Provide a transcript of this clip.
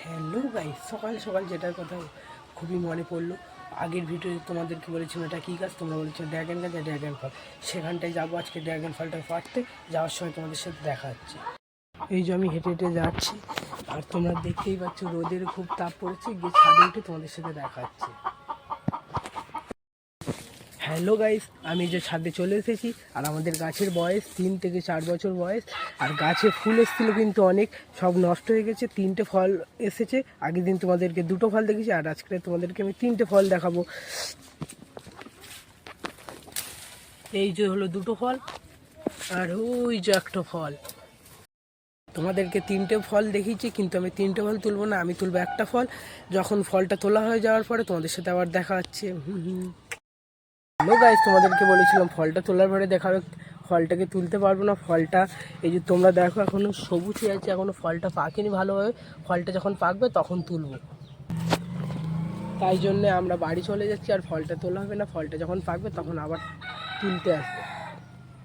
Hello guys, সকাল সকাল যেটার কথা খুবই মনে পড়লো। আগের ভিডিওতে তোমাদেরকে বলেছিলাম এটা কী গাছ, তোমরা বলেছো ড্র্যাগন গাছ, ড্র্যাগন ফল। সেখানটায় যাবো আজকে ড্র্যাগন ফলটা পাড়তে। যাওয়ার সময় তোমাদের সাথে দেখা হচ্ছে। এই যে আমি হেঁটে হেঁটে যাচ্ছি, আর তোমরা দেখতেই পাচ্ছ রোদের খুব তাপ পড়েছে। গিয়ে ছাদে উঠে তোমাদের সাথে দেখা হচ্ছে। হ্যালো গাইস, আমি যে ছাদে চলে এসেছি। আর আমাদের গাছের বয়স 3 থেকে 4 বছর বয়স। আর গাছে ফুল এসেছিলো কিন্তু অনেক, সব নষ্ট হয়ে গেছে। 3টে ফল এসেছে। আগের দিন তোমাদেরকে 2টো ফল দেখেছি, আর আজকে তোমাদেরকে আমি 3টে ফল দেখাবো। এই যে হলো 2টো ফল, আর ওই যে একটা ফল। তোমাদেরকে 3টে ফল দেখিয়েছি, কিন্তু আমি 3টে ফল তুলবো না, আমি তুলবো একটা ফল। যখন ফলটা তোলা হয়ে যাওয়ার পরে তোমাদের সাথে আবার দেখা হচ্ছে। হ্যালো গাইস, তোমাদেরকে বলেছিলাম ফলটা তোলার পরে দেখাবে। ফলটাকে তুলতে পারবো না, ফলটা এই যে তোমরা দেখো এখনো সবুজ হয়ে আছে, এখনো ফলটা পাকেনি ভালোভাবে। ফলটা যখন পাকবে তখন তুলবো। তাই জন্যে আমরা বাড়ি চলে যাচ্ছি, আর ফলটা তোলা হবে না। ফলটা যখন পাকবে তখন আবার তুলতে আসবো।